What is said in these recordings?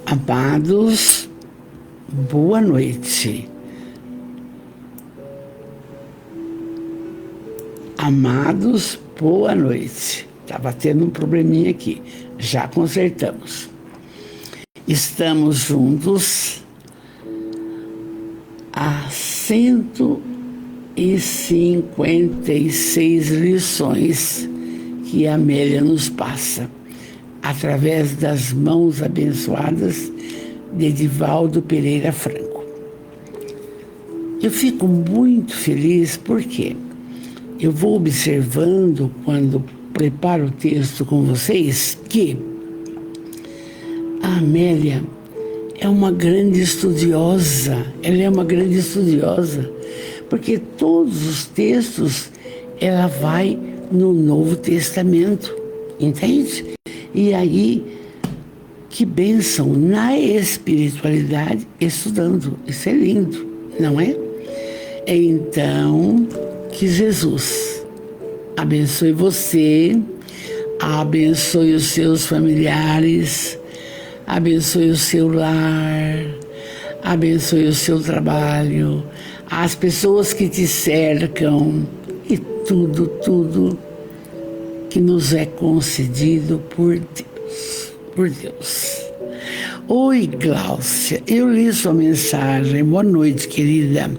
Amados, boa noite. Amados, boa noite. Estava tendo um probleminha aqui, já consertamos. Estamos juntos há 156 lições que a Amélia nos passa, através das mãos abençoadas de Edivaldo Pereira Franco. Eu fico muito feliz porque eu vou observando, quando preparo o texto com vocês, que a Amélia é uma grande estudiosa. Ela é uma grande estudiosa, porque todos os textos ela vai no Novo Testamento, entende? E aí, que bênção, na espiritualidade, estudando. Isso é lindo, não é? Então, que Jesus abençoe você, abençoe os seus familiares, abençoe o seu lar, abençoe o seu trabalho, as pessoas que te cercam e tudo que nos é concedido por Deus. Oi, Gláucia, eu li sua mensagem. Boa noite, querida.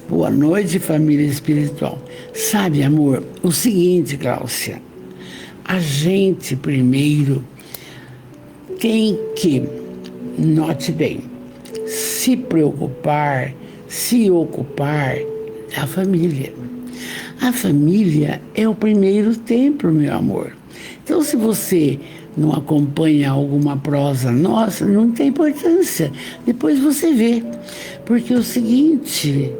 Boa noite, família espiritual. Sabe, amor, o seguinte, Gláucia, a gente primeiro tem que, note bem, se preocupar, se ocupar da família. A família é o primeiro templo, meu amor. Então, se você não acompanha alguma prosa nossa, não tem importância. Depois você vê. Porque é o seguinte,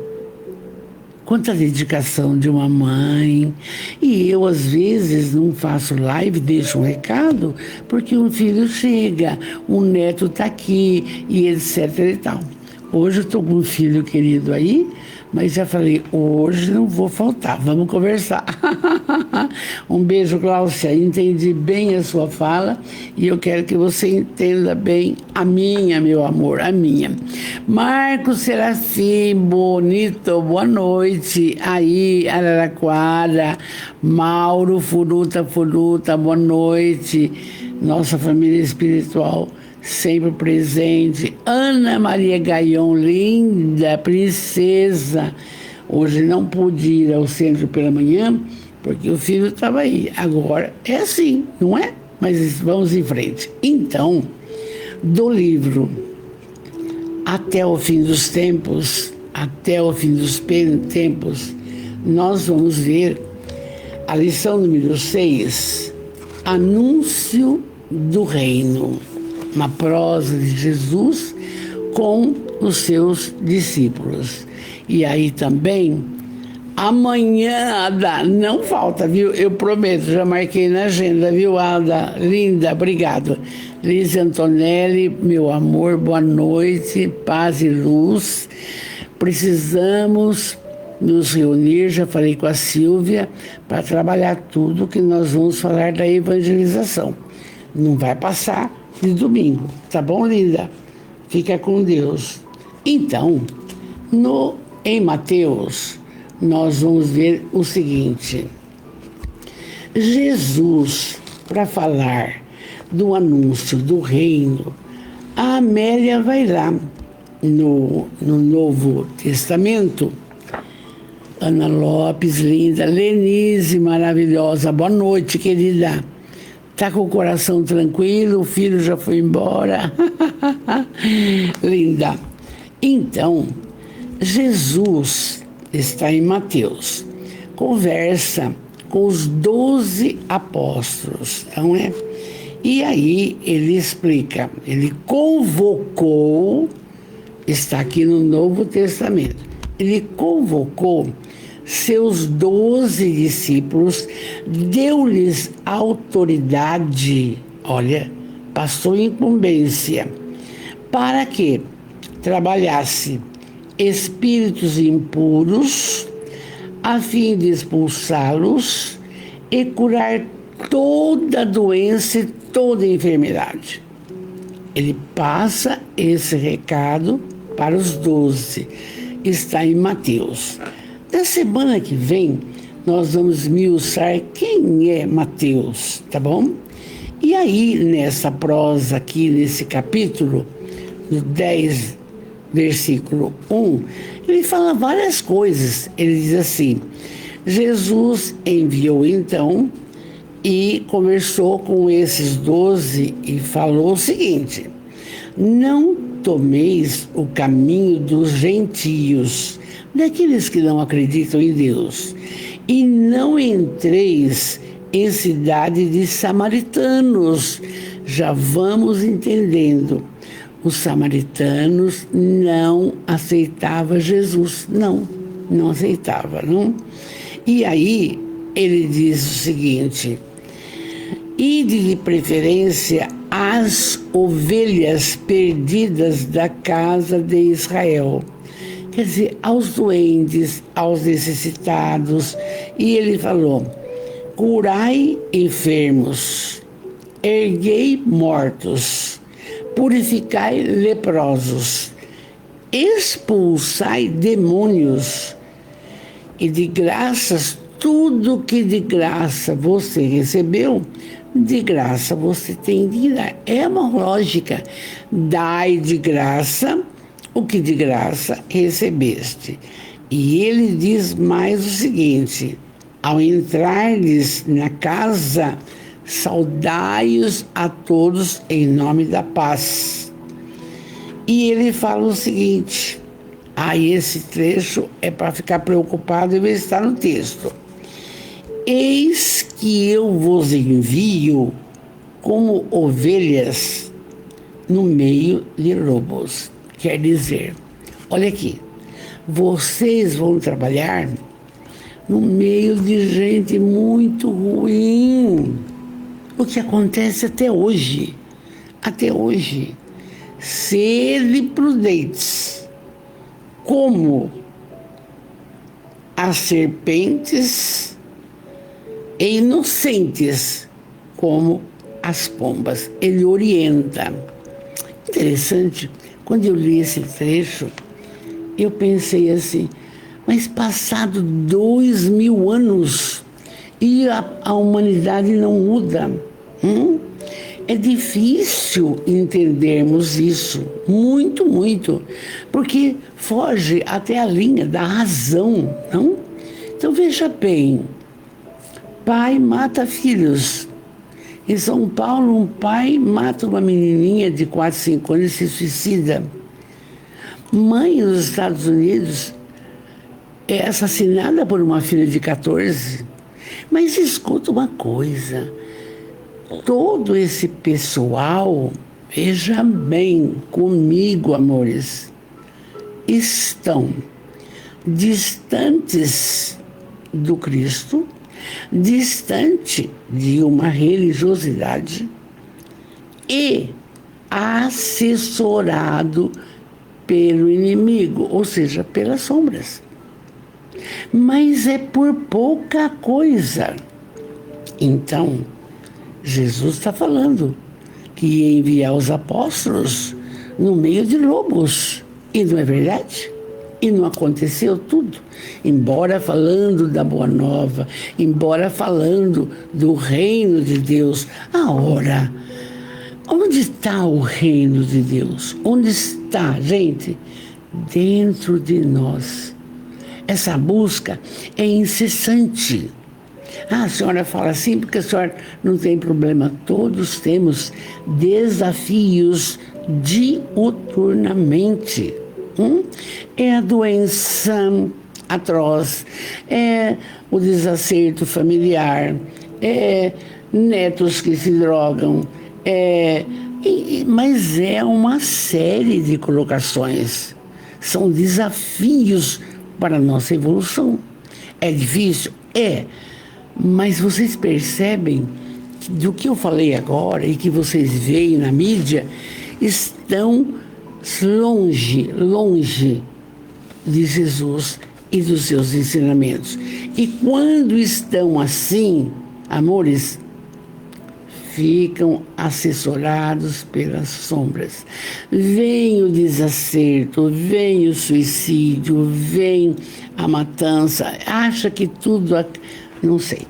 quanta dedicação de uma mãe. E eu, às vezes, não faço live, deixo um recado, porque um filho chega, um neto está aqui, e etc e tal. Hoje eu estou com um filho querido aí, mas já falei, hoje não vou faltar, vamos conversar. Um beijo, Gláucia, entendi bem a sua fala e eu quero que você entenda bem a minha, meu amor, a minha. Marcos Serafim, bonito, boa noite, aí, Araraquara, Mauro, Furuta, boa noite, nossa família espiritual, sempre presente. Ana Maria Gaion, linda, princesa. Hoje não pude ir ao centro pela manhã, porque o filho estava aí. Agora é assim, não é? Mas vamos em frente. Então, do livro Até o Fim dos Tempos, até o fim dos tempos, nós vamos ver a lição número 6, Anúncio do Reino. Uma prosa de Jesus com os seus discípulos. E aí também, amanhã, Ada, não falta, viu? Eu prometo, já marquei na agenda, viu, Ada? Linda, obrigado. Liz Antonelli, meu amor, boa noite, paz e luz. Precisamos nos reunir, já falei com a Silvia, para trabalhar tudo que nós vamos falar da evangelização. Não vai passar de domingo, tá bom, linda? Fica com Deus. Então, em Mateus, nós vamos ver o seguinte. Jesus, para falar do anúncio do reino, a Amélia vai lá no Novo Testamento. Ana Lopes, linda. Lenise, maravilhosa. Boa noite, querida. Tá com o coração tranquilo, o filho já foi embora. Linda. Então, Jesus está em Mateus. Conversa com os 12 apóstolos, não é? E aí ele explica, ele convocou, está aqui no Novo Testamento, ele convocou seus 12 discípulos, deu-lhes autoridade, olha, passou incumbência, para que trabalhasse espíritos impuros, a fim de expulsá-los e curar toda doença e toda enfermidade. Ele passa esse recado para os 12. Está em Mateus. Na semana que vem, nós vamos esmiuçar quem é Mateus, tá bom? E aí, nessa prosa aqui, nesse capítulo, no 10, versículo 1, ele fala várias coisas. Ele diz assim: Jesus enviou então e conversou com esses 12 e falou o seguinte: não tomeis o caminho dos gentios, daqueles que não acreditam em Deus, e não entreis em cidade de samaritanos. Já vamos entendendo. Os samaritanos não aceitavam Jesus. Não aceitava, não? E aí ele diz o seguinte: ide de preferência às ovelhas perdidas da casa de Israel. Quer dizer, aos doentes, aos necessitados. E ele falou: curai enfermos, erguei mortos, purificai leprosos, expulsai demônios, e de graças, tudo que de graça você recebeu, de graça você tem de dar. É uma lógica. Dai de graça o que de graça recebeste. E ele diz mais o seguinte: ao entrardes na casa, saudai-os a todos em nome da paz. E ele fala o seguinte, esse trecho é para ficar preocupado e ver se está no texto. Eis que eu vos envio como ovelhas no meio de lobos. Quer dizer, olha aqui, vocês vão trabalhar no meio de gente muito ruim. O que acontece até hoje. Sede prudentes, como as serpentes, e inocentes, como as pombas. Ele orienta. Interessante, quando eu li esse trecho, eu pensei assim, mas passado 2000 anos e a humanidade não muda. É difícil entendermos isso, muito, muito, porque foge até a linha da razão, não? Então veja bem, pai mata filhos. Em São Paulo, um pai mata uma menininha de 4, 5 anos e se suicida. Mãe nos Estados Unidos é assassinada por uma filha de 14. Mas escuta uma coisa, todo esse pessoal, veja bem comigo, amores, estão distantes do Cristo, distante de uma religiosidade e assessorado pelo inimigo, ou seja, pelas sombras. Mas é por pouca coisa. Então, Jesus está falando que ia enviar os apóstolos no meio de lobos. E não é verdade? E não aconteceu tudo. Embora falando da Boa Nova, embora falando do reino de Deus, ora, onde está o reino de Deus? Onde está, gente? Dentro de nós. Essa busca é incessante. A senhora fala assim porque a senhora não tem problema. Todos temos desafios diuturnamente. É a doença atroz, é o desacerto familiar, é netos que se drogam, mas é uma série de colocações. São desafios para a nossa evolução. É difícil? É. Mas vocês percebem que do que eu falei agora e que vocês veem na mídia, estão longe de Jesus e dos seus ensinamentos. E quando estão assim, amores, ficam assessorados pelas sombras. Vem o desacerto, vem o suicídio, vem a matança, acha que tudo... Não sei.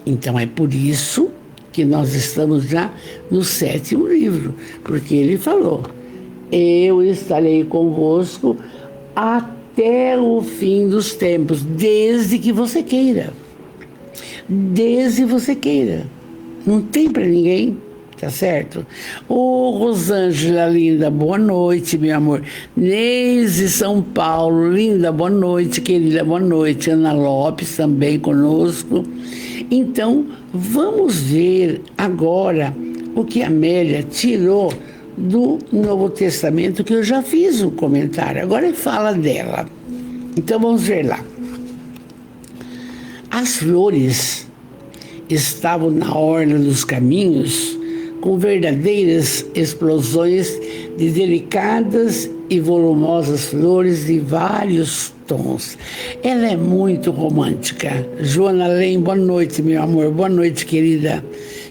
Então é por isso que nós estamos já no 7º livro, porque ele falou: eu estarei convosco até o fim dos tempos, desde que você queira. Desde que você queira. Não tem para ninguém, tá certo? Ô, Rosângela, linda, boa noite, meu amor. Neise São Paulo, linda, boa noite, querida, boa noite. Ana Lopes também conosco. Então, vamos ver agora o que a Amélia tirou do Novo Testamento, que eu já fiz um comentário. Agora fala dela. Então, vamos ver lá. As flores estavam na orla dos caminhos, com verdadeiras explosões de delicadas e volumosas flores de vários tons. Ela é muito romântica. Joana Lem, boa noite, meu amor. Boa noite, querida.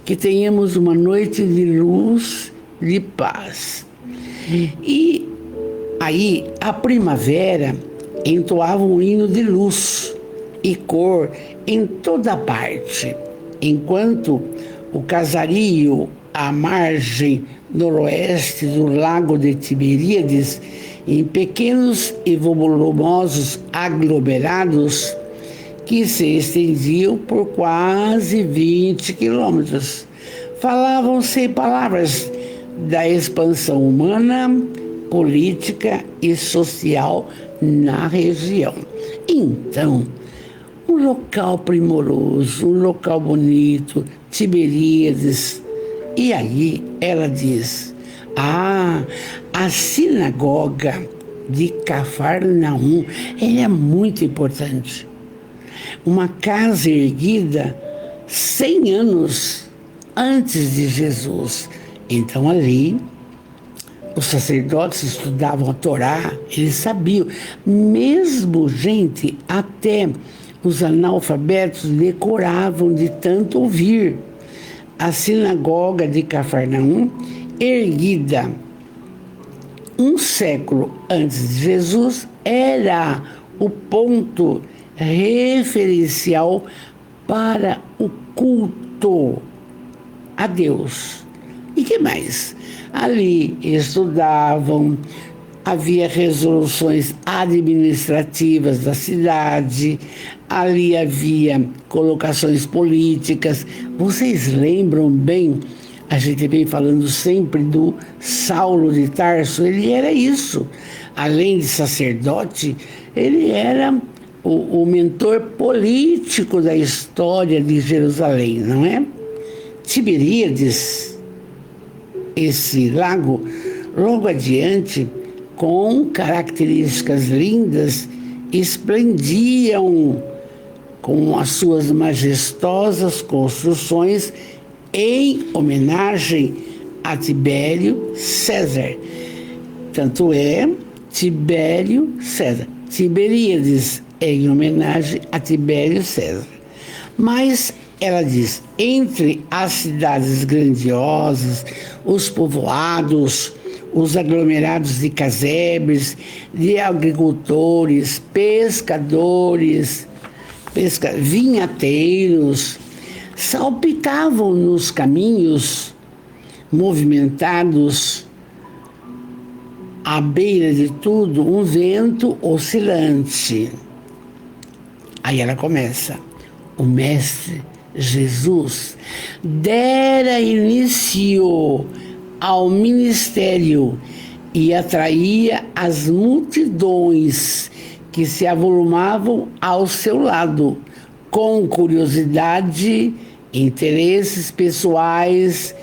Que tenhamos uma noite de luz, de paz. E aí, a primavera entoava um hino de luz e cor em toda parte, enquanto o casario à margem noroeste do lago de Tiberíades, em pequenos e volumosos aglomerados que se estendiam por quase 20 quilômetros. Falavam-se palavras da expansão humana, política e social na região. Então, um local primoroso, um local bonito, Tiberíades. E aí ela diz: a sinagoga de Cafarnaum, ela é muito importante. Uma casa erguida 100 anos antes de Jesus. Então ali os sacerdotes estudavam a Torá, eles sabiam. Mesmo, gente, até os analfabetos decoravam de tanto ouvir. A sinagoga de Cafarnaum, erguida um século antes de Jesus, era o ponto referencial para o culto a Deus. E que mais? Ali estudavam, havia resoluções administrativas da cidade, ali havia colocações políticas. Vocês lembram bem, a gente vem falando sempre do Saulo de Tarso, ele era isso. Além de sacerdote, ele era o mentor político da história de Jerusalém, não é? Tiberíades, esse lago, logo adiante, com características lindas, esplendiam com as suas majestosas construções em homenagem a Tibério César. Tanto é Tibério César. Tiberíades em homenagem a Tibério César. Mas ela diz: entre as cidades grandiosas, os povoados, os aglomerados de casebres, de agricultores, pescadores, vinhateiros, salpitavam nos caminhos movimentados, à beira de tudo, um vento oscilante. Aí ela começa: o Mestre Jesus dera início ao ministério e atraía as multidões que se avolumavam ao seu lado, com curiosidade, interesses pessoais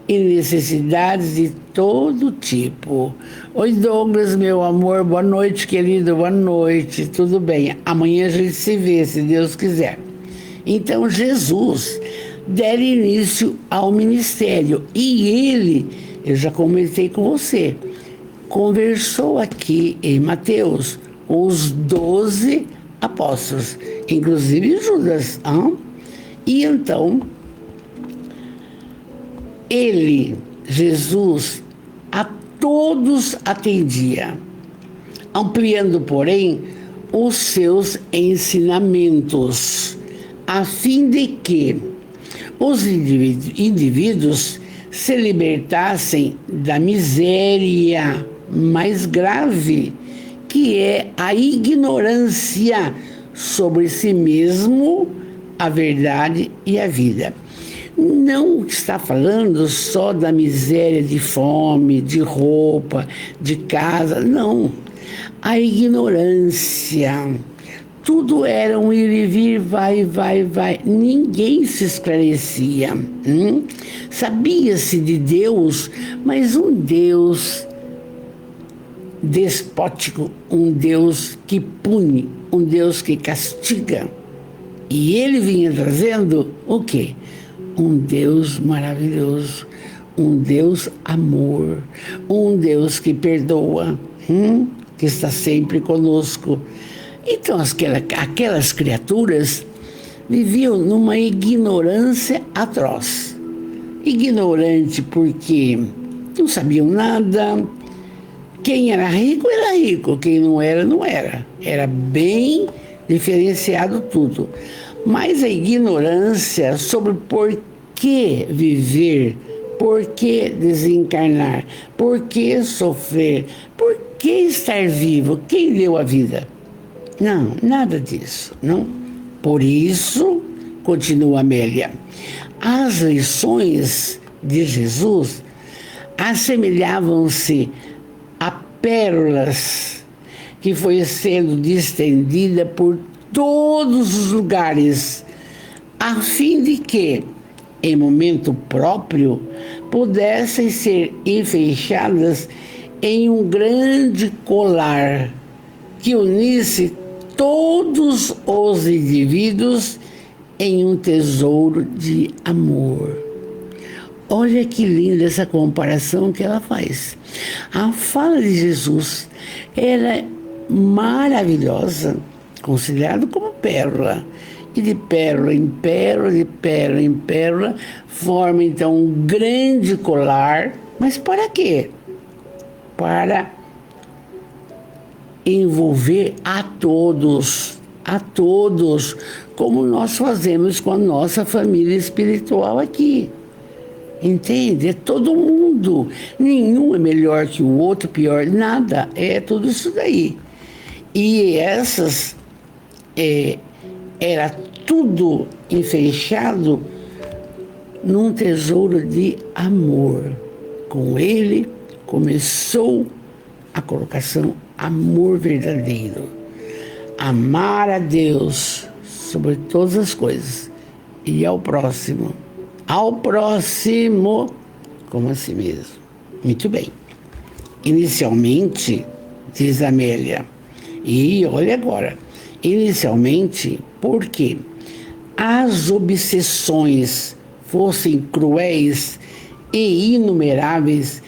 e necessidades de todo tipo. Oi, Douglas, meu amor, boa noite, querido, boa noite, tudo bem? Amanhã a gente se vê, se Deus quiser. Então, Jesus dera início ao ministério e ele, eu já comentei com você, conversou aqui em Mateus com os 12 apóstolos, inclusive Judas. E então, Ele, Jesus, a todos atendia, ampliando, porém, os seus ensinamentos, a fim de que os indivíduos se libertassem da miséria mais grave, que é a ignorância sobre si mesmo, a verdade e a vida. Não está falando só da miséria de fome, de roupa, de casa, não. A ignorância. Tudo era um ir e vir, vai, vai, vai. Ninguém se esclarecia. Sabia-se de Deus, mas um Deus despótico, um Deus que pune, um Deus que castiga. E ele vinha trazendo o quê? Um Deus maravilhoso, um Deus amor, um Deus que perdoa, que está sempre conosco. Então aquelas criaturas viviam numa ignorância atroz. Ignorante porque não sabiam nada. Quem era rico, quem não era, não era. Era bem diferenciado tudo. Mas a ignorância sobre por que viver, por que desencarnar, por que sofrer, por que estar vivo, quem deu a vida? Não, nada disso, não. Por isso, continua Amélia, as lições de Jesus assemelhavam-se a pérolas que foi sendo distendida por todos os lugares, a fim de que, em momento próprio, pudessem ser enfeixadas em um grande colar que unisse todos os indivíduos em um tesouro de amor. Olha que linda essa comparação que ela faz. A fala de Jesus era maravilhosa, considerado como pérola. E de pérola em pérola, de pérola em pérola, forma então um grande colar. Mas para quê? Para envolver a todos, como nós fazemos com a nossa família espiritual aqui. Entende? É todo mundo. Nenhum é melhor que o outro, pior, nada. É tudo isso daí. E essas, era tudo enfeixado num tesouro de amor. Com ele começou a colocação amor verdadeiro. Amar a Deus sobre todas as coisas e ao próximo como a si mesmo. Muito bem. Inicialmente, diz Amélia, e olha agora, inicialmente, porque as obsessões fossem cruéis e inumeráveis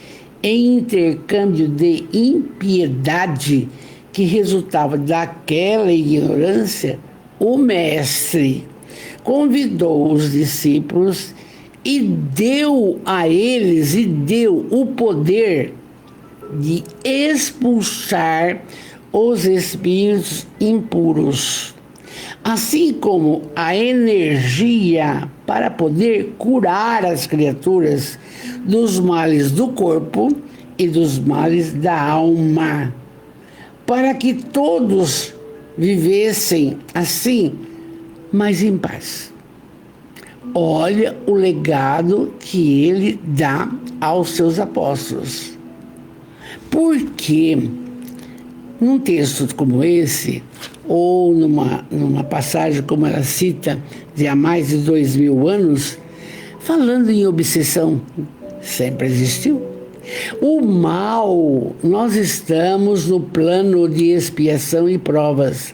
em intercâmbio de impiedade que resultava daquela ignorância, o mestre convidou os discípulos e deu a eles o poder de expulsar os espíritos impuros, assim como a energia para poder curar as criaturas dos males do corpo e dos males da alma, para que todos vivessem assim, mas em paz. Olha o legado que ele dá aos seus apóstolos. Porque num texto como esse, ou numa passagem como ela cita, de há mais de 2000 anos, falando em obsessão, sempre existiu. O mal, nós estamos no plano de expiação e provas.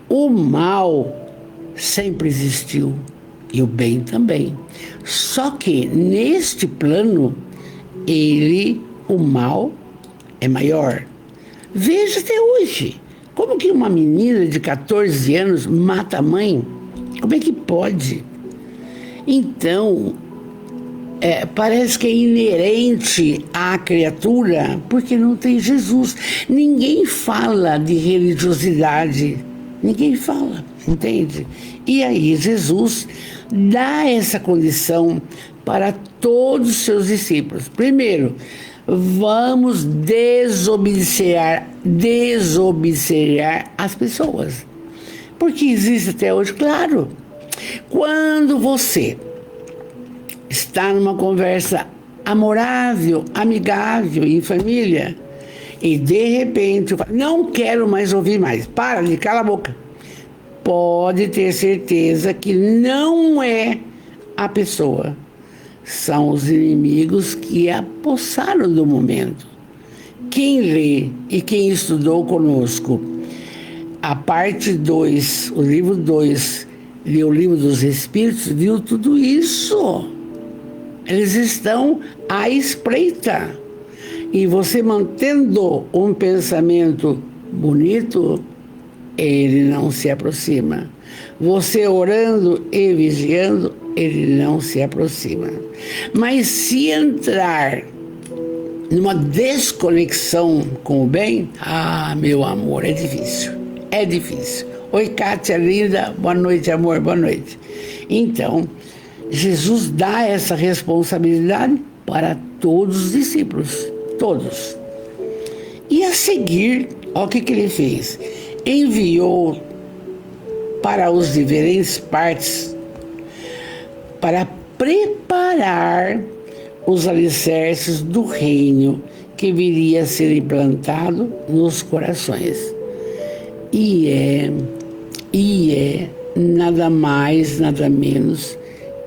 O mal sempre existiu e o bem também. Só que neste plano, o mal é maior. Veja até hoje, como que uma menina de 14 anos mata a mãe? Como é que pode? Então, parece que é inerente à criatura, porque não tem Jesus. Ninguém fala de religiosidade, ninguém fala, entende? E aí Jesus dá essa condição para todos os seus discípulos. Primeiro, vamos desobediar as pessoas, porque existe até hoje, claro, quando você está numa conversa amorável, amigável, em família, e de repente não quero mais ouvir mais, para de cala a boca, pode ter certeza que não é a pessoa, são os inimigos que a apossaram do momento. Quem lê e quem estudou conosco a parte 2, o livro 2, e o livro dos Espíritos, viu tudo isso. Eles estão à espreita. E você mantendo um pensamento bonito, ele não se aproxima. Você orando e vigiando, ele não se aproxima. Mas se entrar numa desconexão com o bem, meu amor, é difícil. É difícil. Oi, Kátia, linda. Boa noite, amor. Boa noite. Então, Jesus dá essa responsabilidade para todos os discípulos. Todos. E a seguir, olha o que ele fez. Enviou para os diferentes partes para preparar os alicerces do reino que viria a ser implantado nos corações. E é nada mais, nada menos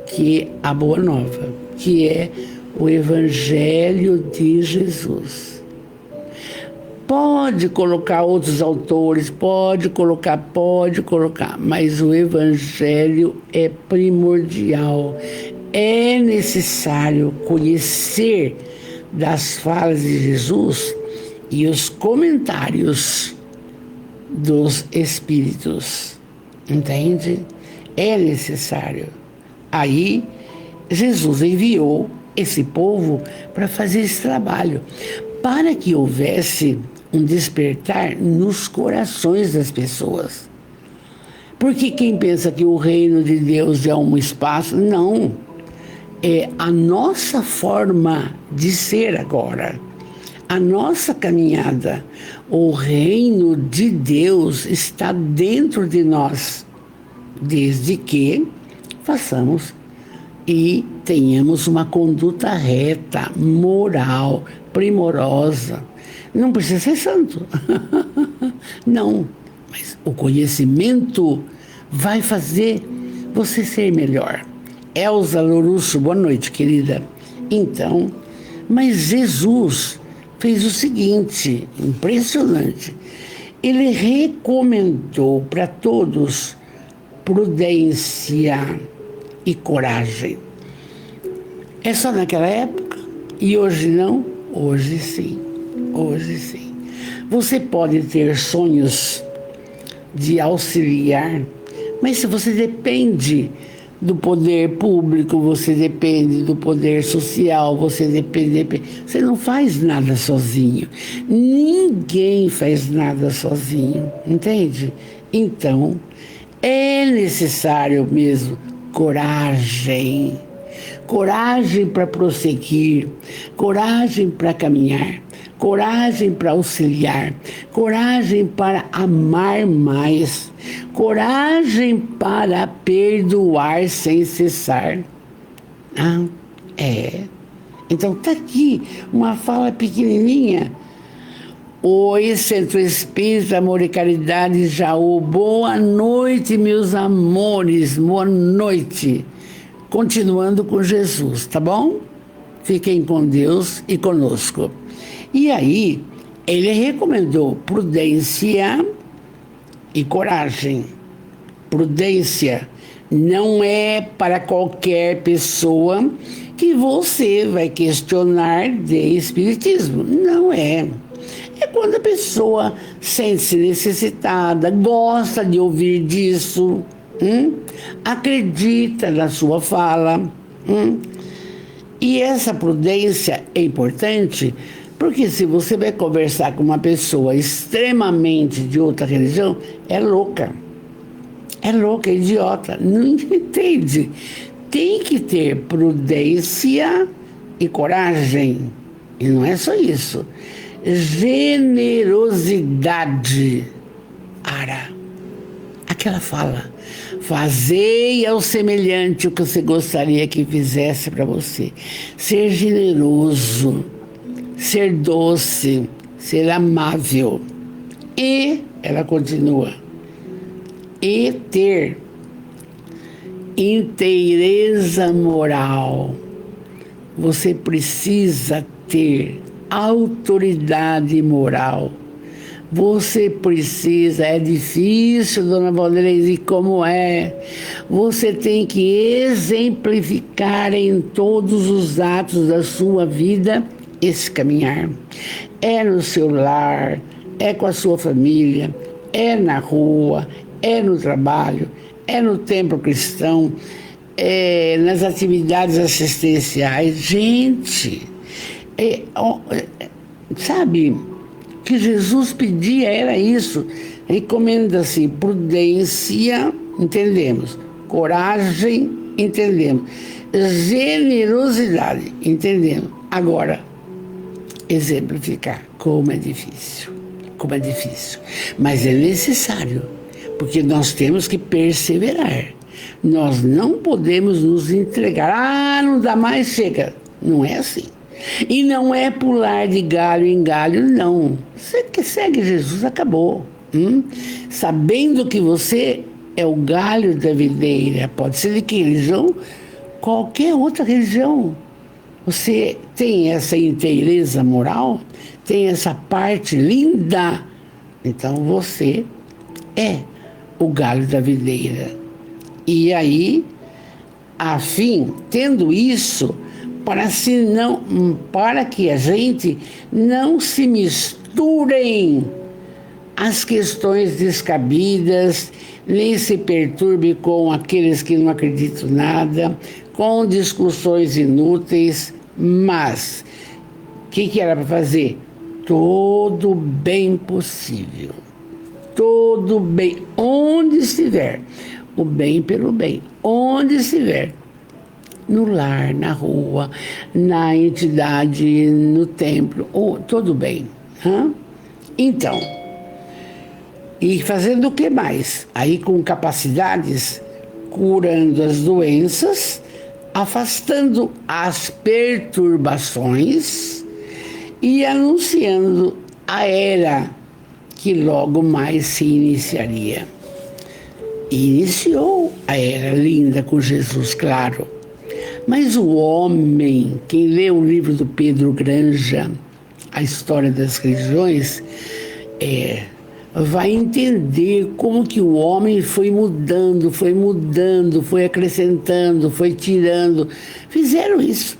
que a Boa Nova, que é o Evangelho de Jesus. Pode colocar outros autores, pode colocar, mas o Evangelho é primordial. É necessário conhecer das falas de Jesus e os comentários dos Espíritos, entende? É necessário. Aí, Jesus enviou esse povo para fazer esse trabalho, para que houvesse um despertar nos corações das pessoas. Porque quem pensa que o reino de Deus é um espaço, não. É a nossa forma de ser agora, a nossa caminhada. O reino de Deus está dentro de nós, desde que façamos e tenhamos uma conduta reta, moral, primorosa. Não precisa ser santo. Não, mas o conhecimento vai fazer você ser melhor. Elza Louruço, boa noite, querida. Então, mas Jesus fez o seguinte, impressionante. Ele recomendou para todos prudência e coragem. É só naquela época? E hoje não? Hoje sim. Hoje sim. Você pode ter sonhos de auxiliar, mas se você depende do poder público, você depende do poder social, você não faz nada sozinho. Ninguém faz nada sozinho, entende? Então, é necessário mesmo coragem. Coragem para prosseguir, coragem para caminhar, coragem para auxiliar, coragem para amar mais, coragem para perdoar sem cessar. Então tá aqui uma fala pequenininha. Oi, Centro Espírita, Amor e Caridade, Jaú. Boa noite, meus amores, boa noite. Continuando com Jesus, tá bom? Fiquem com Deus e conosco. E aí, ele recomendou prudência e coragem. Prudência não é para qualquer pessoa que você vai questionar de espiritismo. Não é. É quando a pessoa sente-se necessitada, gosta de ouvir disso, acredita na sua fala, E essa prudência é importante porque se você vai conversar com uma pessoa extremamente de outra religião, é louca. É louca, é idiota, não entende. Tem que ter prudência e coragem. E não é só isso. Generosidade. Aquela fala. Fazei ao semelhante o que você gostaria que fizesse para você. Ser generoso, ser doce, ser amável. E, ela continua, e ter inteireza moral. Você precisa ter autoridade moral. Você precisa, é difícil, dona Valdeirese, como é? Você tem que exemplificar em todos os atos da sua vida esse caminhar. É no seu lar, é com a sua família, é na rua, é no trabalho, é no templo cristão, é nas atividades assistenciais. Gente, sabe, o que Jesus pedia era isso. Recomenda-se prudência, entendemos. Coragem, entendemos. Generosidade, entendemos. Agora, exemplificar como é difícil. Como é difícil. Mas é necessário, porque nós temos que perseverar. Nós não podemos nos entregar. Não dá mais, chega. Não é assim. E não é pular de galho em galho, não. Você que segue Jesus, acabou. Sabendo que você é o galho da videira, pode ser de que religião? Qualquer outra religião. Você tem essa inteireza moral, tem essa parte linda, então você é o galho da videira. E aí, afim, tendo isso, para que a gente não se misturem as questões descabidas, nem se perturbe com aqueles que não acreditam nada, com discussões inúteis, mas o que era para fazer? Todo bem possível, todo bem, onde estiver, o bem pelo bem, onde estiver, no lar, na rua, na entidade, no templo, todo bem. Então, e fazendo o que mais? Aí com capacidades, curando as doenças, afastando as perturbações e anunciando a era que logo mais se iniciaria. E iniciou a era linda com Jesus, claro. Mas o homem, quem lê o livro do Pedro Granja, A História das Religiões, vai entender como que o homem foi mudando, foi acrescentando, foi tirando. Fizeram isso.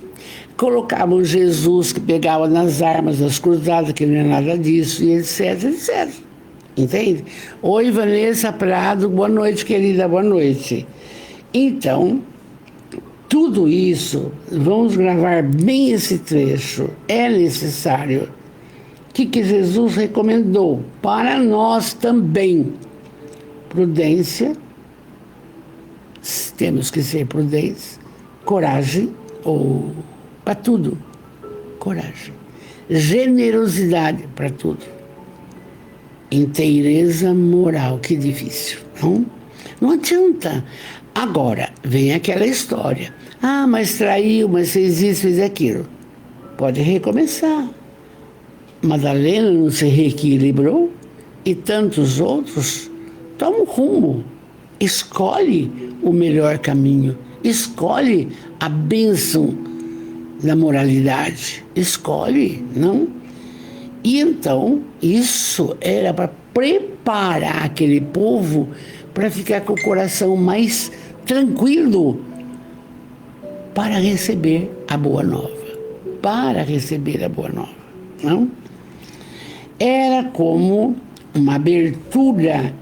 Colocavam Jesus que pegava nas armas das cruzadas, que não é nada disso, e etc, etc. Entende? Oi, Vanessa Prado, boa noite, querida, boa noite. Então, tudo isso, vamos gravar bem esse trecho, é necessário. O que Jesus recomendou para nós também? Prudência, temos que ser prudentes, coragem, para tudo, coragem, generosidade para tudo, inteireza moral, que difícil, não? Não adianta. Agora, vem aquela história, mas traiu, mas fez isso, fez aquilo, pode recomeçar. Madalena não se reequilibrou e tantos outros. Toma um rumo, escolhe o melhor caminho, escolhe a bênção da moralidade, escolhe, não? E então, isso era para preparar aquele povo para ficar com o coração mais tranquilo para receber a boa nova, não? Era como uma abertura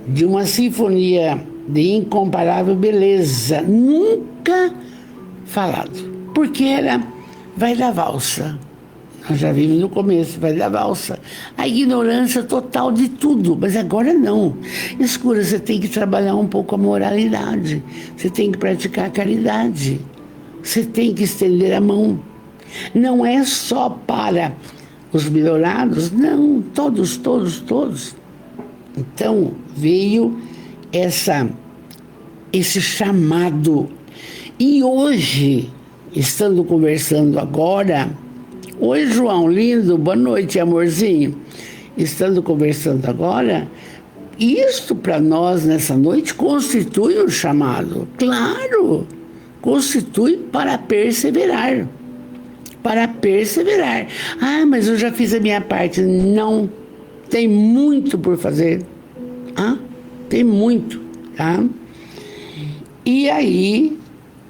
de uma sinfonia de incomparável beleza, nunca falado, porque era vai da valsa. Nós já vimos no começo, vai da valsa. A ignorância total de tudo, mas agora não. Escura, você tem que trabalhar um pouco a moralidade, você tem que praticar a caridade, você tem que estender a mão. Não é só para os melhorados, não, todos. Então veio esse chamado. E hoje, estando conversando agora, oi João, lindo, boa noite, amorzinho. Estando conversando agora, isto para nós nessa noite constitui um chamado. Claro, constitui para perseverar. Para perseverar. Ah, mas eu já fiz a minha parte. Não, tem muito por fazer. Ah, tem muito, tá? E aí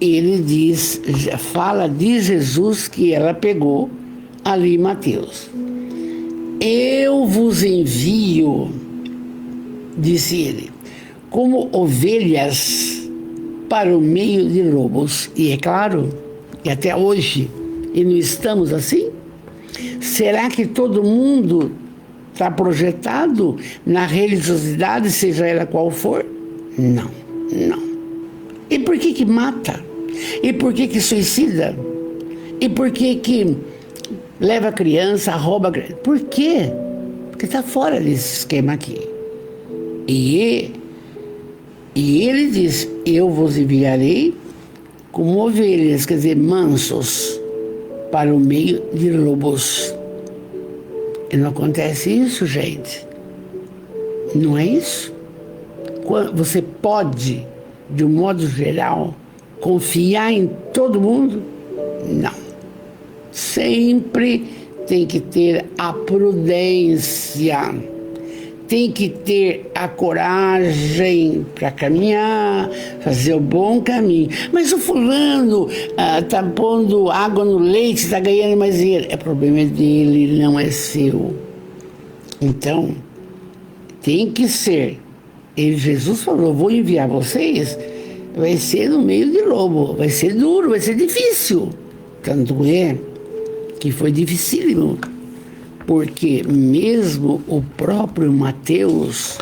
ele diz, fala de Jesus que ela pegou ali em Mateus. Eu vos envio, disse ele, como ovelhas para o meio de lobos. E é claro, e até hoje, e não estamos assim? Será que todo mundo está projetado na religiosidade, seja ela qual for? Não. E por que mata? E por que suicida? E por que leva a criança, rouba a criança? Por quê? Porque está fora desse esquema aqui. E ele diz, eu vos enviarei como ovelhas, quer dizer, mansos, para o meio de lobos. E não acontece isso, gente. Não é isso? Você pode, de um modo geral, confiar em todo mundo? Não. Sempre tem que ter a prudência, tem que ter a coragem para caminhar, fazer o bom caminho. Mas o fulano está pondo água no leite, está ganhando mais dinheiro. É problema dele, não é seu. Então, tem que ser. Jesus falou, vou enviar vocês, vai ser no meio de lobo, vai ser duro, vai ser difícil. Tanto é que foi dificílimo, porque mesmo o próprio Mateus,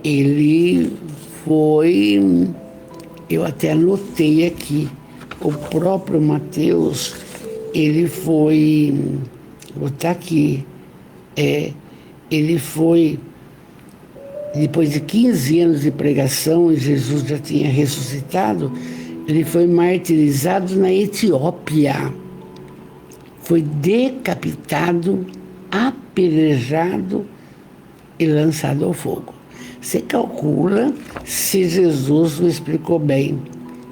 ele foi, eu até anotei aqui, o próprio Mateus, ele foi, vou botar aqui, ele foi, depois de 15 anos de pregação, e Jesus já tinha ressuscitado, ele foi martirizado na Etiópia. Foi decapitado, apedrejado e lançado ao fogo. Você calcula se Jesus não explicou bem.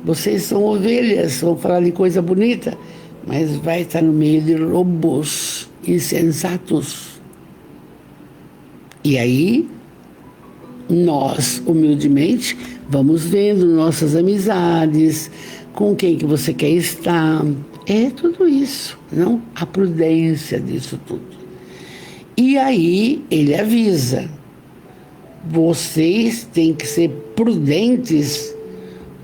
Vocês são ovelhas, vão falar de coisa bonita, mas vai estar no meio de lobos insensatos. E aí, nós, humildemente, vamos vendo nossas amizades, com quem que você quer estar. É tudo isso, não? A prudência disso tudo. E aí ele avisa, vocês têm que ser prudentes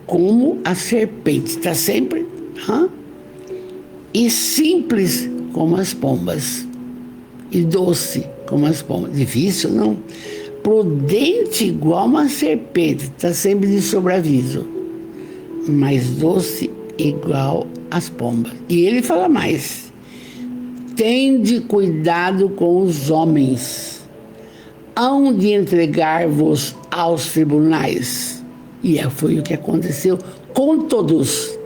como a serpente, está sempre, e simples como as pombas, e doce como as pombas. Difícil, não? Prudente igual uma serpente, está sempre de sobreaviso, mas doce igual as pombas. E ele fala mais, tende cuidado com os homens, hão de entregar-vos aos tribunais. E foi o que aconteceu com todos,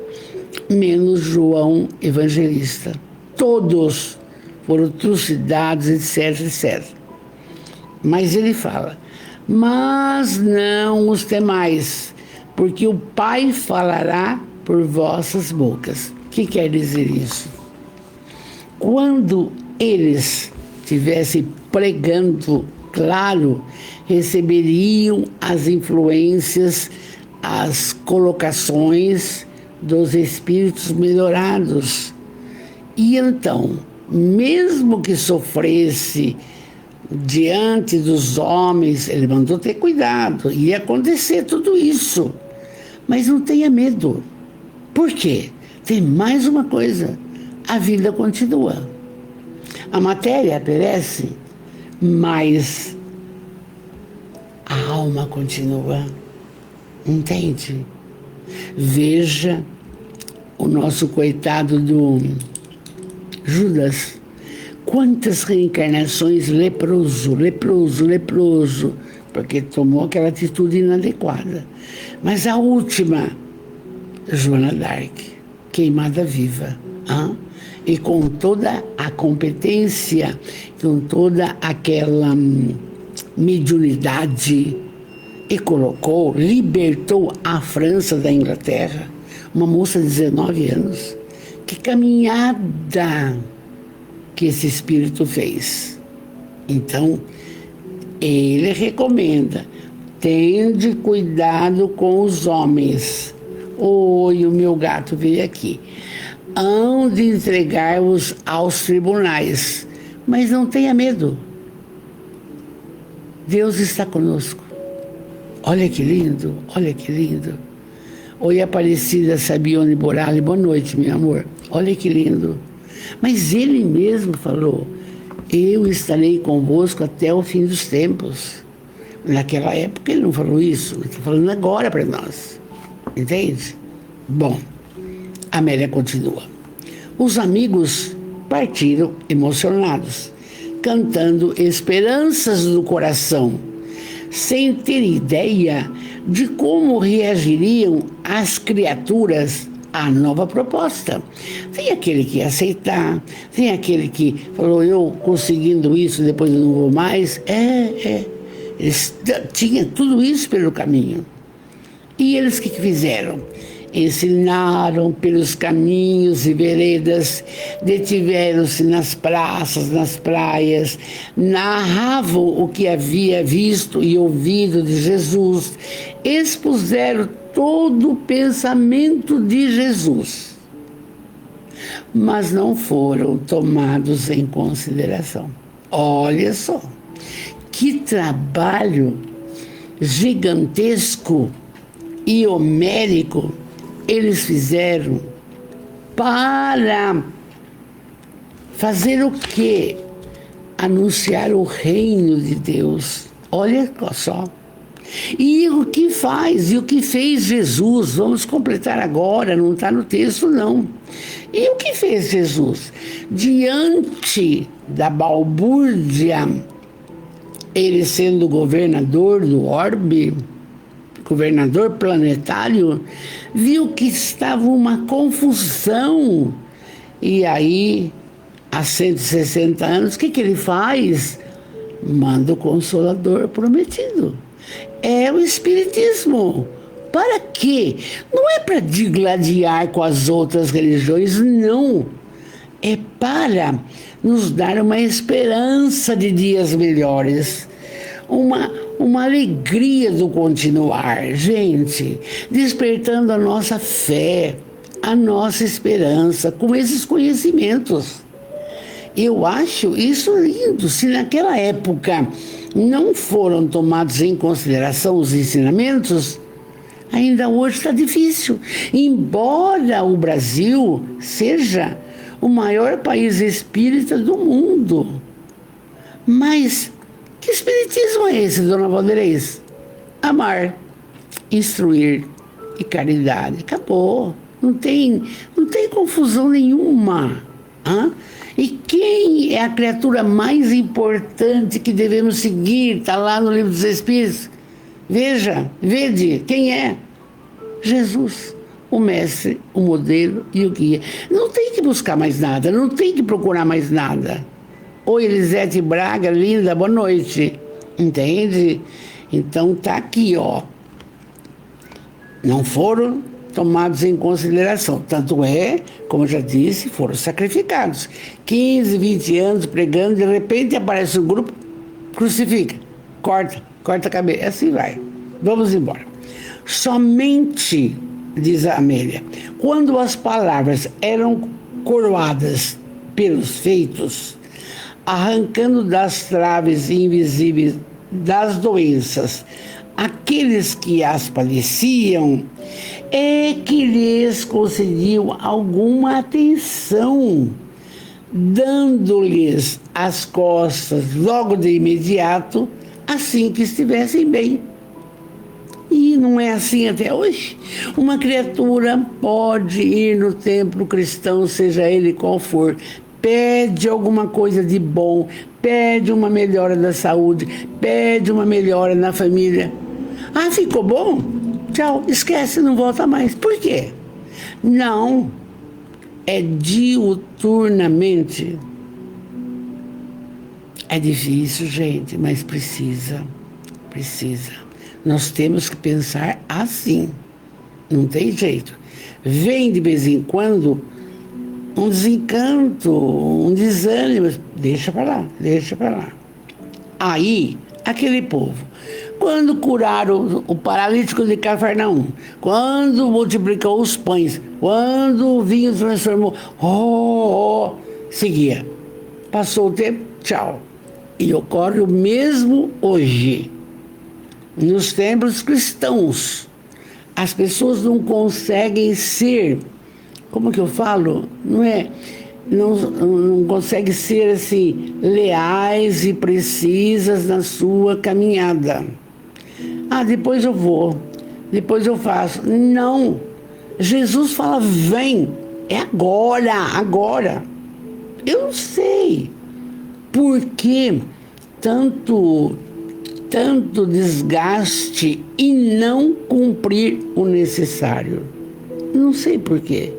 menos João Evangelista. Todos foram trucidados, etc. Mas ele fala, mas não os temais, porque o Pai falará por vossas bocas. O que quer dizer isso? Quando eles estivessem pregando, claro, receberiam as influências, as colocações dos espíritos melhorados. E então, mesmo que sofresse diante dos homens, ele mandou ter cuidado, ia acontecer tudo isso. Mas não tenha medo. Por quê? tem mais uma coisa: a vida continua. A matéria perece, mas a alma continua. Entende? Veja o nosso coitado do Judas. Quantas reencarnações leproso, porque tomou aquela atitude inadequada. Mas a última, Joana d'Arc, queimada viva. E com toda a competência, com toda aquela mediunidade, e libertou a França da Inglaterra. Uma moça de 19 anos. Que caminhada que esse espírito fez. Então, ele recomenda: tende cuidado com os homens. Oi, o meu gato veio aqui. Hão de entregar-os aos tribunais, mas não tenha medo. Deus está conosco. Olha que lindo, olha que lindo. Oi, Aparecida Sabione Borali, boa noite, meu amor. Olha que lindo. Mas ele mesmo falou: eu estarei convosco até o fim dos tempos. Naquela época ele não falou isso, ele está falando agora para nós. Entende? Bom, Amélia continua. Os amigos partiram emocionados, cantando esperanças do coração, sem ter ideia de como reagiriam as criaturas à nova proposta. Tem aquele que ia aceitar, tem aquele que falou: eu conseguindo isso, depois eu não vou mais. Eles tinham tudo isso pelo caminho. E eles o que fizeram? Ensinaram pelos caminhos e veredas, detiveram-se nas praças, nas praias, narravam o que havia visto e ouvido de Jesus, expuseram todo o pensamento de Jesus, mas não foram tomados em consideração. Olha só, que trabalho gigantesco e homérico eles fizeram para fazer o quê? Anunciar o reino de Deus. Olha só. E o que faz, e o que fez Jesus? Vamos completar agora, não está no texto não. E o que fez Jesus? Diante da balbúrdia, ele sendo governador do orbe, governador planetário, viu que estava uma confusão. E aí, há 160 anos, o que ele faz? Manda o Consolador prometido. É o Espiritismo. Para quê? Não é para digladiar com as outras religiões, não. É para nos dar uma esperança de dias melhores. Uma alegria do continuar, gente, despertando a nossa fé, a nossa esperança com esses conhecimentos. Eu acho isso lindo. Se naquela época não foram tomados em consideração os ensinamentos, ainda hoje está difícil. Embora o Brasil seja o maior país espírita do mundo, mas que espiritismo é esse, dona Valdeirês? Amar, instruir e caridade. Acabou. Não tem confusão nenhuma. E quem é a criatura mais importante que devemos seguir? Está lá no Livro dos Espíritos. Vede, quem é? Jesus, o mestre, o modelo e o guia. Não tem que buscar mais nada, não tem que procurar mais nada. Oi, Elisete Braga, linda, boa noite. Entende? Então tá aqui, ó. Não foram tomados em consideração. Tanto é, como eu já disse, foram sacrificados. 15, 20 anos pregando, de repente aparece um grupo, crucifica, corta a cabeça, assim vai. Vamos embora. Somente, diz a Amélia, quando as palavras eram coroadas pelos feitos, arrancando das traves invisíveis das doenças aqueles que as padeciam, é que lhes concediu alguma atenção, dando-lhes as costas logo de imediato, assim que estivessem bem. E não é assim até hoje? Uma criatura pode ir no templo cristão, seja ele qual for, pede alguma coisa de bom, pede uma melhora da saúde, pede uma melhora na família. Ah, ficou bom? Tchau, esquece, não volta mais. Por quê? Não, é diuturnamente. É difícil, gente, mas precisa. Nós temos que pensar assim. Não tem jeito. Vem de vez em quando um desencanto, um desânimo. Deixa para lá. Aí, aquele povo, quando curaram o paralítico de Cafarnaum, quando multiplicou os pães, quando o vinho transformou, seguia. Passou o tempo, tchau. E ocorre o mesmo hoje. Nos templos cristãos, as pessoas não conseguem ser, como que eu falo? Não conseguem ser assim, leais e precisas na sua caminhada. Ah, depois eu vou, depois eu faço. Não. Jesus fala, vem, é agora. Eu não sei por que tanto desgaste e não cumprir o necessário. Não sei por quê.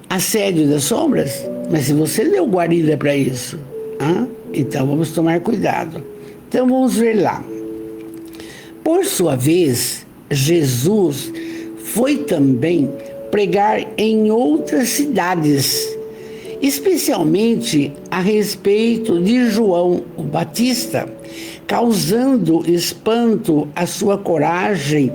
Assédio das sombras? Mas se você deu guarida para isso, então vamos tomar cuidado. Então vamos ver lá. Por sua vez, Jesus foi também pregar em outras cidades, especialmente a respeito de João o Batista, causando espanto à sua coragem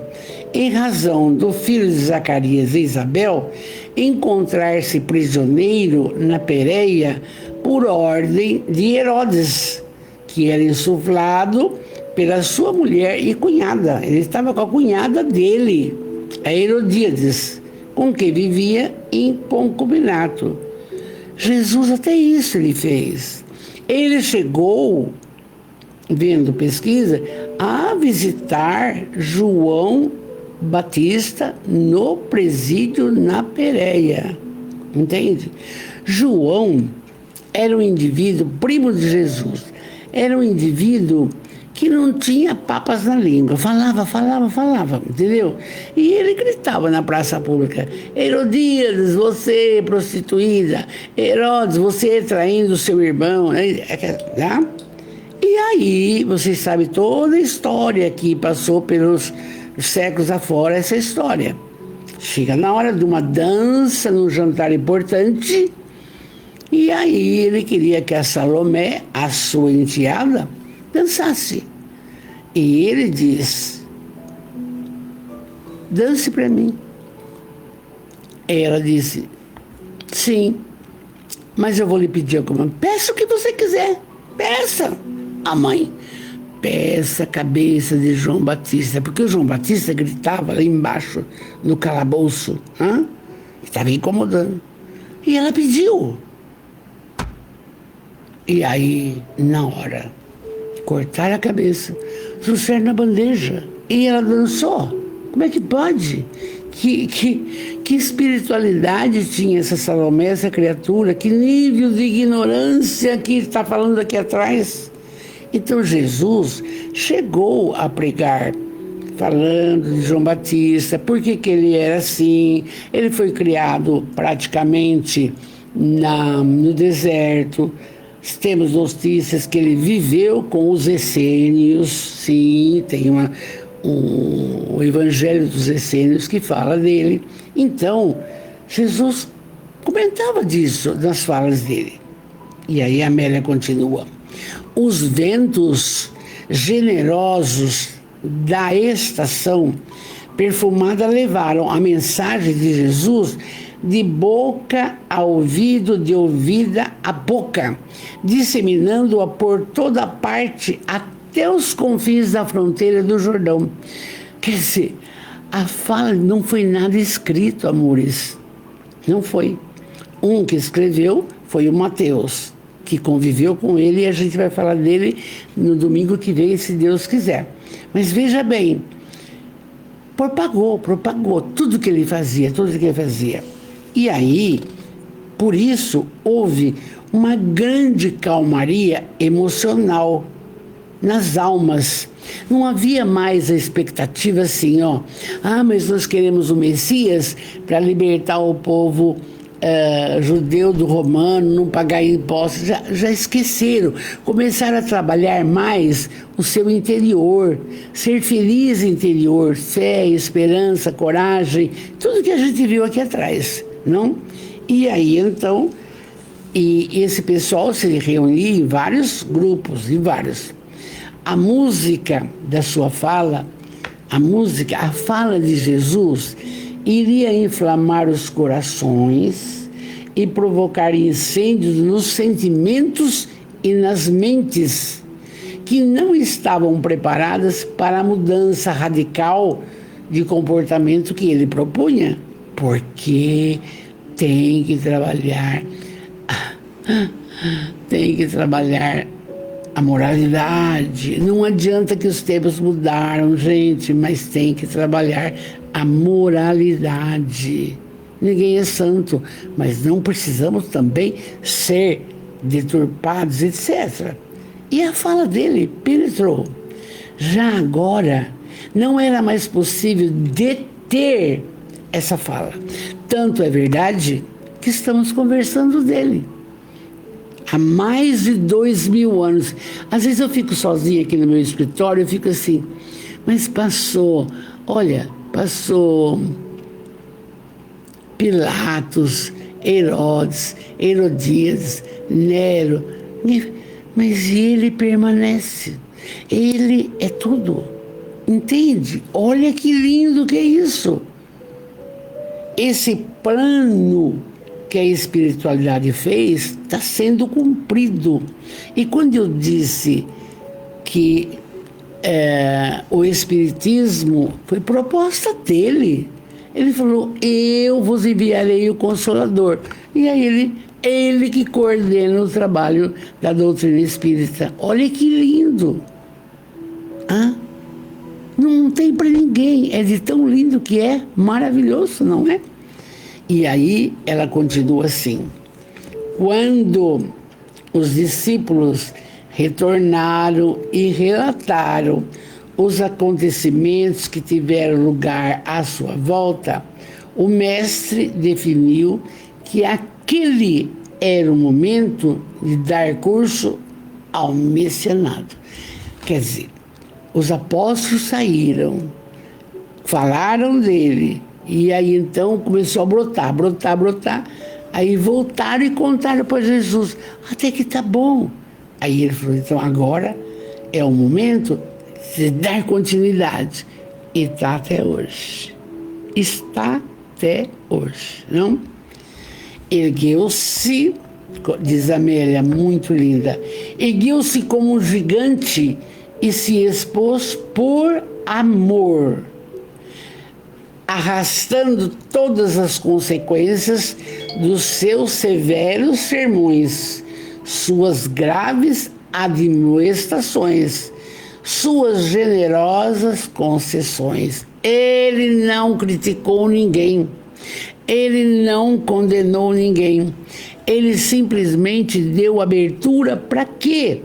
em razão do filho de Zacarias e Isabel encontrar-se prisioneiro na Pérea por ordem de Herodes, que era insuflado pela sua mulher e cunhada. Ele estava com a cunhada dele, a Herodíades, com quem vivia em concubinato. Jesus até isso ele fez. Ele chegou, vendo pesquisa, a visitar João Batista no presídio na Pérea. Entende? João era um indivíduo, primo de Jesus, era um indivíduo que não tinha papas na língua, falava, entendeu? E ele gritava na praça pública, Herodíades, você prostituída, Herodes, você traindo seu irmão, tá? E aí, vocês sabem toda a história que passou pelos séculos afora, essa história. Chega na hora de uma dança, num jantar importante, e aí ele queria que a Salomé, a sua enteada, dançasse. E ele diz, dance para mim. Ela disse, sim, mas eu vou lhe pedir alguma coisa. Peça o que você quiser, peça. A mãe, peça a cabeça de João Batista, porque o João Batista gritava lá embaixo, no calabouço, estava incomodando. E ela pediu. E aí, na hora, cortaram a cabeça, trouxeram na bandeja, e ela dançou. Como é que pode? Que espiritualidade tinha essa Salomé, essa criatura? Que nível de ignorância que está falando aqui atrás? Então Jesus chegou a pregar, falando de João Batista, por que ele era assim. Ele foi criado praticamente no deserto. Temos notícias que ele viveu com os essênios, sim, tem o Evangelho dos Essênios que fala dele. Então, Jesus comentava disso nas falas dele. E aí a Amélia continua. Os ventos generosos da estação perfumada levaram a mensagem de Jesus de boca a ouvido, de ouvida a boca, disseminando-a por toda parte até os confins da fronteira do Jordão. Quer dizer, A fala não foi nada escrito, amores. Não foi. Um que escreveu foi o Mateus, que conviveu com ele, e a gente vai falar dele no domingo que vem, se Deus quiser. Mas veja bem, propagou tudo que ele fazia. E aí, por isso, houve uma grande calmaria emocional nas almas. Não havia mais a expectativa assim, mas nós queremos o Messias para libertar o povo judeu do romano, não pagar impostos. Já esqueceram. Começaram a trabalhar mais o seu interior, ser feliz interior, fé, esperança, coragem, tudo que a gente viu aqui atrás, não? E aí, então, esse pessoal se reunia em vários grupos, A música da sua fala, a fala de Jesus, iria inflamar os corações e provocar incêndios nos sentimentos e nas mentes que não estavam preparadas para a mudança radical de comportamento que ele propunha, porque tem que trabalhar a moralidade. Não adianta que os tempos mudaram, gente, mas tem que trabalhar a moralidade. Ninguém é santo, mas não precisamos também ser deturpados, etc. E a fala dele penetrou. Já agora, não era mais possível deter essa fala. Tanto é verdade que estamos conversando dele há mais de 2000 anos. Às vezes eu fico sozinha aqui no meu escritório, eu fico assim, mas passou Pilatos, Herodes, Herodias, Nero, mas ele permanece. Ele é tudo. Entende? Olha que lindo que é isso. Esse plano que a espiritualidade fez está sendo cumprido. E quando eu disse que o espiritismo foi proposta dele, ele falou, eu vos enviarei o Consolador. E aí ele que coordena o trabalho da doutrina espírita. Olha que lindo. Não tem para ninguém, é de tão lindo que é, maravilhoso, não é? E aí ela continua assim, quando os discípulos retornaram e relataram os acontecimentos que tiveram lugar à sua volta, o mestre definiu que aquele era o momento de dar curso ao messianado. Quer dizer, os apóstolos saíram, falaram dele, e aí então começou a brotar. Aí voltaram e contaram para Jesus, até que tá bom. Aí ele falou, então agora é o momento de dar continuidade. E está até hoje. Não? Ergueu-se, diz Amélia, muito linda, ergueu-se como um gigante e se expôs por amor, arrastando todas as consequências dos seus severos sermões, suas graves admoestações, suas generosas concessões. Ele não criticou ninguém, ele não condenou ninguém, ele simplesmente deu abertura para quê?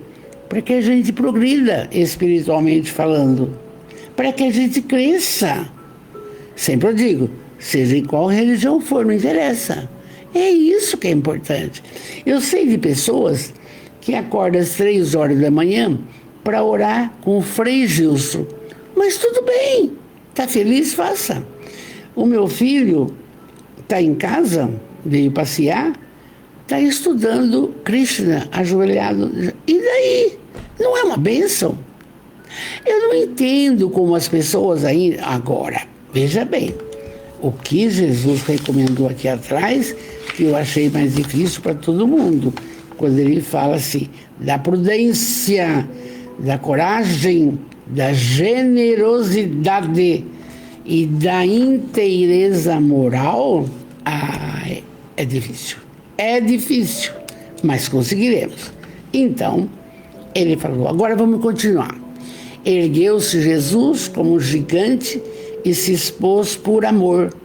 Para que a gente progrida espiritualmente falando, para que a gente cresça. Sempre eu digo, seja em qual religião for, não interessa. É isso que é importante. Eu sei de pessoas que acordam às 3 horas da manhã para orar com o Frei Gilson. Mas tudo bem, está feliz, faça. O meu filho está em casa, veio passear, está estudando Krishna, ajoelhado. E daí? Não é uma bênção? Eu não entendo como as pessoas ainda... Agora, veja bem, o que Jesus recomendou aqui atrás, que eu achei mais difícil para todo mundo, quando ele fala assim, da prudência, da coragem, da generosidade e da inteireza moral, é difícil. É difícil, mas conseguiremos. Então, ele falou, agora vamos continuar. Ergueu-se Jesus como um gigante e se expôs por amor,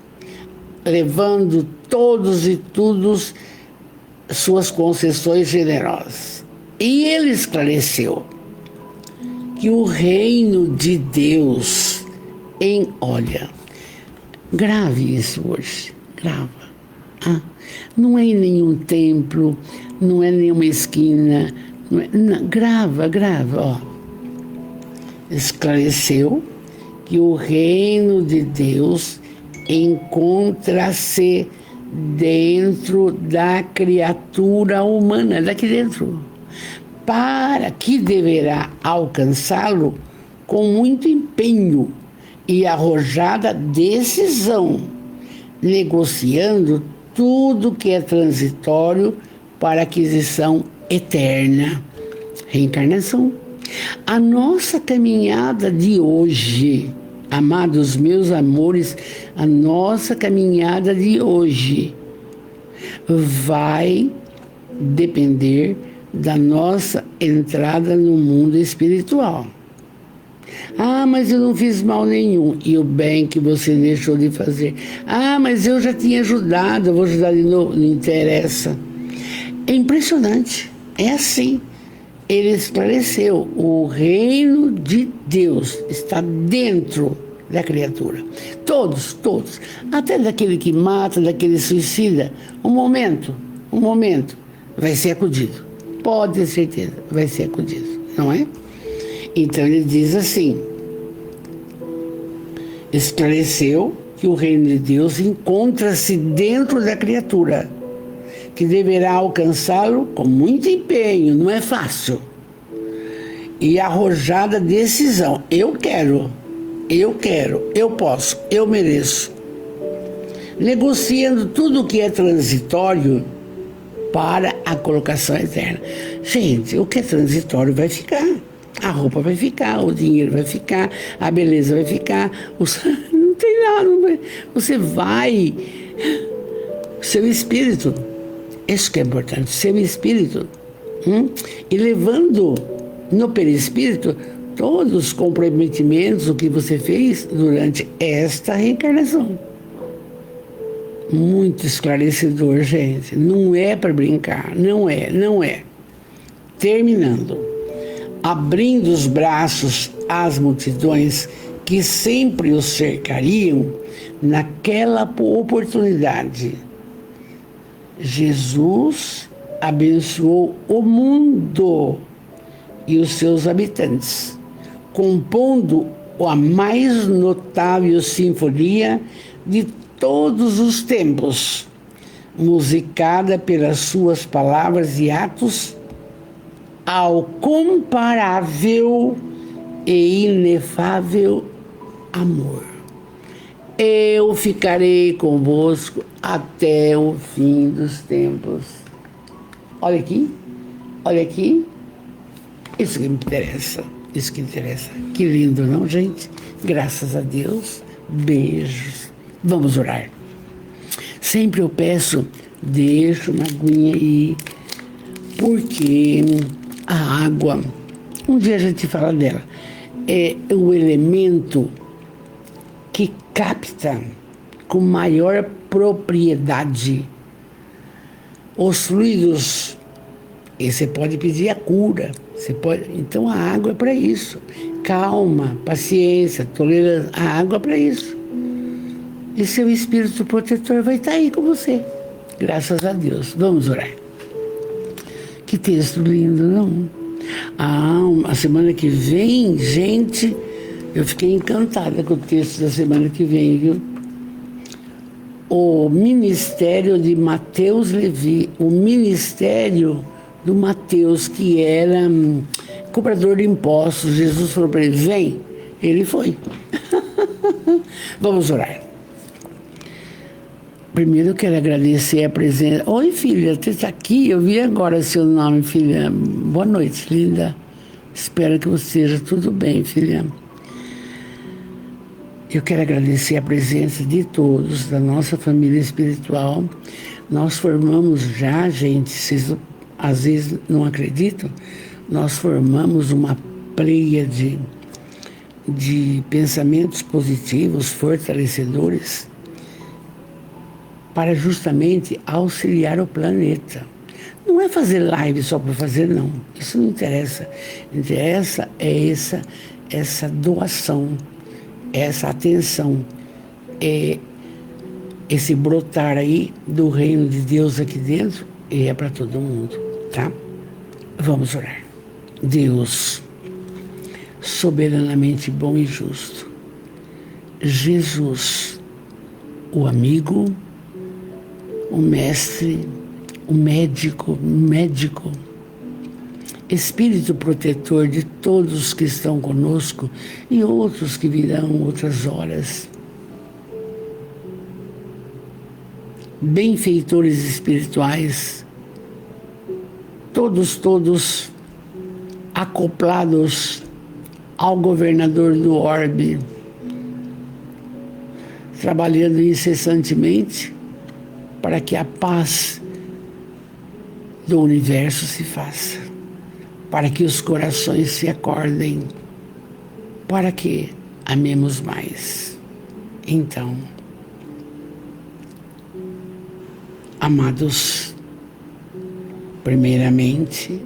levando todos e todos suas concessões generosas. E ele esclareceu que o reino de Deus olha, grave isso hoje, grava. Não é em nenhum templo, não é em nenhuma esquina, grava, ó. Esclareceu que o reino de Deus encontra-se dentro da criatura humana, daqui dentro, para que deverá alcançá-lo com muito empenho e arrojada decisão, negociando tudo que é transitório para aquisição eterna. Reencarnação. A nossa caminhada de hoje, amados meus amores, a nossa caminhada de hoje vai depender da nossa entrada no mundo espiritual. Mas eu não fiz mal nenhum. E o bem que você deixou de fazer? Mas eu já tinha ajudado, eu vou ajudar de novo. Não interessa. É impressionante. É assim. Ele esclareceu, o reino de Deus está dentro da criatura. Todos, até daquele que mata, daquele suicida, um momento, vai ser acudido. Pode ter certeza, vai ser acudido, não é? Então ele diz assim, esclareceu que o reino de Deus encontra-se dentro da criatura, que deverá alcançá-lo com muito empenho, não é fácil, e arrojada decisão. Eu quero, eu posso, eu mereço. Negociando tudo o que é transitório para a colocação eterna. Gente, o que é transitório vai ficar. A roupa vai ficar, o dinheiro vai ficar, a beleza vai ficar, não tem nada. Você vai... Seu espírito... Isso que é importante, seu espírito, e levando no perispírito todos os comprometimentos, o que você fez durante esta reencarnação. Muito esclarecedor, gente. Não é para brincar, não é. Terminando, abrindo os braços às multidões que sempre os cercariam naquela oportunidade, Jesus abençoou o mundo e os seus habitantes, compondo a mais notável sinfonia de todos os tempos, musicada pelas suas palavras e atos ao comparável e inefável amor. Eu ficarei convosco até o fim dos tempos. Olha aqui. Isso que me interessa. Que lindo, não, gente? Graças a Deus. Beijos. Vamos orar. Sempre eu peço, deixa uma aguinha aí, porque a água, um dia a gente fala dela, é o elemento que capta com maior propriedade os fluidos. E você pode pedir a cura. Então a água é para isso. Calma, paciência, tolerância. A água é para isso. E seu espírito protetor vai estar aí com você. Graças a Deus. Vamos orar. Que texto lindo, não? A semana que vem, gente, eu fiquei encantada com o texto da semana que vem, viu? O ministério de Mateus Levi, o ministério do Mateus, que era cobrador de impostos. Jesus falou para ele, vem. Ele foi. Vamos orar. Primeiro eu quero agradecer a presença. Oi, filha, você está aqui? Eu vi agora seu nome, filha. Boa noite, linda. Espero que você esteja tudo bem, filha. Eu quero agradecer a presença de todos, da nossa família espiritual. Nós formamos já, gente, vocês às vezes não acreditam, nós formamos uma pleiade de pensamentos positivos, fortalecedores, para justamente auxiliar o planeta. Não é fazer live só por fazer, não. Isso não interessa. Interessa é essa doação, essa atenção, esse brotar aí do reino de Deus aqui dentro, e é para todo mundo, tá? Vamos orar. Deus, soberanamente bom e justo, Jesus, o amigo, o mestre, o médico, Espírito protetor de todos que estão conosco e outros que virão outras horas. Benfeitores espirituais, todos acoplados ao governador do orbe, trabalhando incessantemente para que a paz do universo se faça, para que os corações se acordem, para que amemos mais. Então, amados, primeiramente,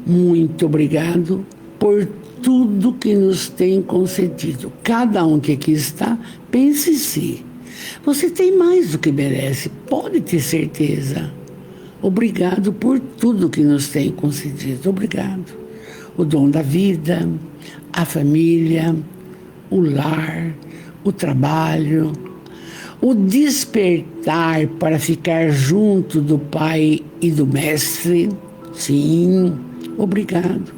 muito obrigado por tudo que nos tem concedido. Cada um que aqui está, pense em si. Você tem mais do que merece, pode ter certeza. Obrigado por tudo que nos tem concedido. Obrigado. O dom da vida, a família, o lar, o trabalho, o despertar para ficar junto do Pai e do Mestre. Sim, obrigado.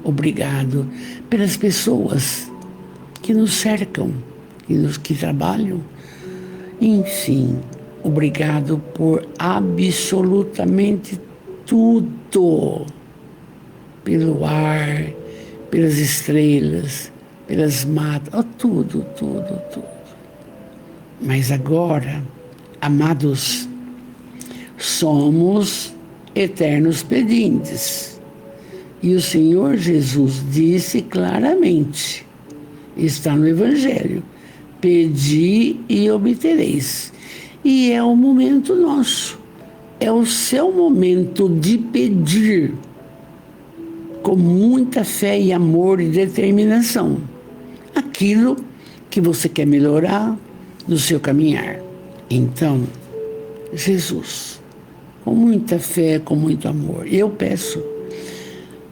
Obrigado pelas pessoas que nos cercam, que trabalham. Enfim, obrigado por absolutamente tudo. Pelo ar, pelas estrelas, pelas matas, tudo. Mas agora, amados, somos eternos pedintes. E o Senhor Jesus disse claramente, está no Evangelho, pedi e obtereis. E é o momento nosso, é o seu momento de pedir, com muita fé e amor e determinação, aquilo que você quer melhorar no seu caminhar. Então, Jesus, com muita fé, com muito amor, eu peço,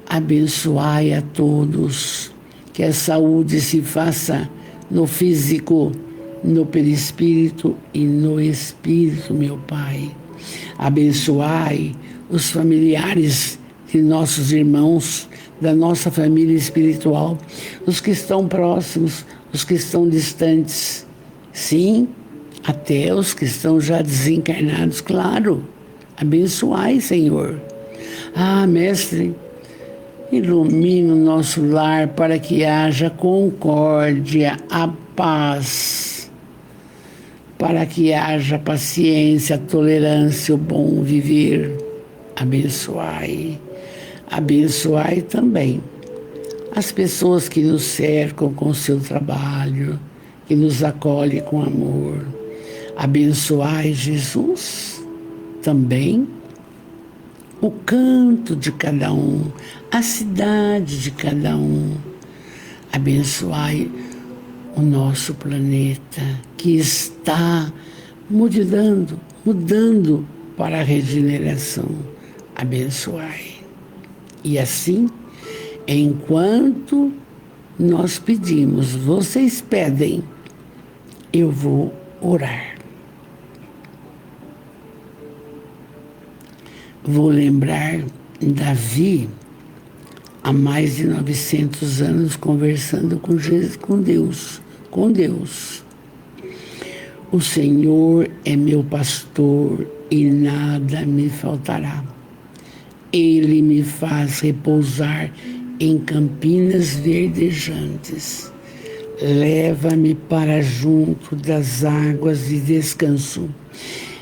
abençoai a todos, que a saúde se faça no físico, no perispírito e no espírito, meu Pai. Abençoai os familiares de nossos irmãos, da nossa família espiritual, os que estão próximos, os que estão distantes, sim, até os que estão já desencarnados, claro. Abençoai, Senhor. Ah, Mestre, ilumina o nosso lar para que haja concórdia, a paz, para que haja paciência, tolerância, o bom viver. Abençoai. Abençoai também as pessoas que nos cercam com o seu trabalho, que nos acolhem com amor. Abençoai, Jesus, também o canto de cada um, a cidade de cada um. Abençoai o nosso planeta que está mudando para a regeneração. Abençoai. E assim, enquanto nós pedimos, vocês pedem, eu vou orar. Vou lembrar Davi, há mais de 900 anos, conversando com Deus. O Senhor é meu pastor e nada me faltará. Ele me faz repousar em campinas verdejantes. Leva-me para junto das águas de descanso.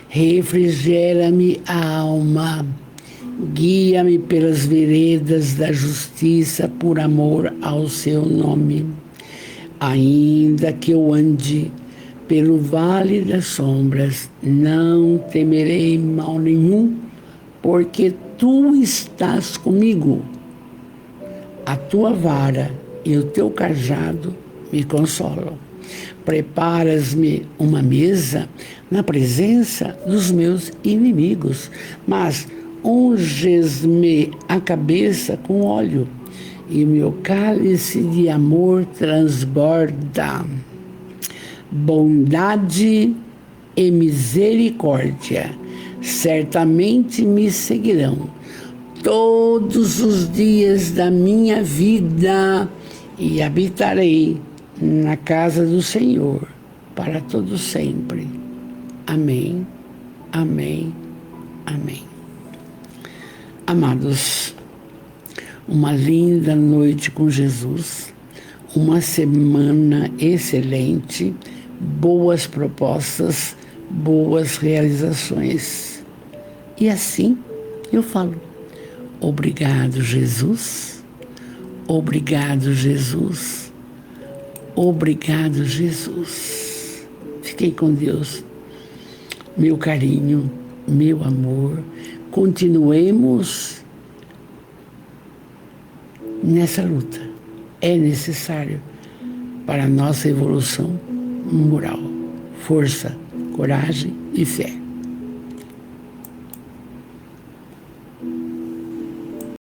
Refrigera-me a alma. Guia-me pelas veredas da justiça por amor ao seu nome. Ainda que eu ande pelo vale das sombras, não temerei mal nenhum, porque tu estás comigo. A tua vara e o teu cajado me consolam. Preparas-me uma mesa na presença dos meus inimigos, mas unges-me a cabeça com óleo, e o meu cálice de amor transborda. Bondade e misericórdia certamente me seguirão todos os dias da minha vida, e habitarei na casa do Senhor para todo sempre. Amém, amém, amém. Amados, uma linda noite com Jesus, uma semana excelente, boas propostas, boas realizações. E assim eu falo: obrigado, Jesus. Obrigado, Jesus. Obrigado, Jesus. Fiquem com Deus. Meu carinho, meu amor. Continuemos nessa luta. É necessário para a nossa evolução moral. Força, coragem e fé.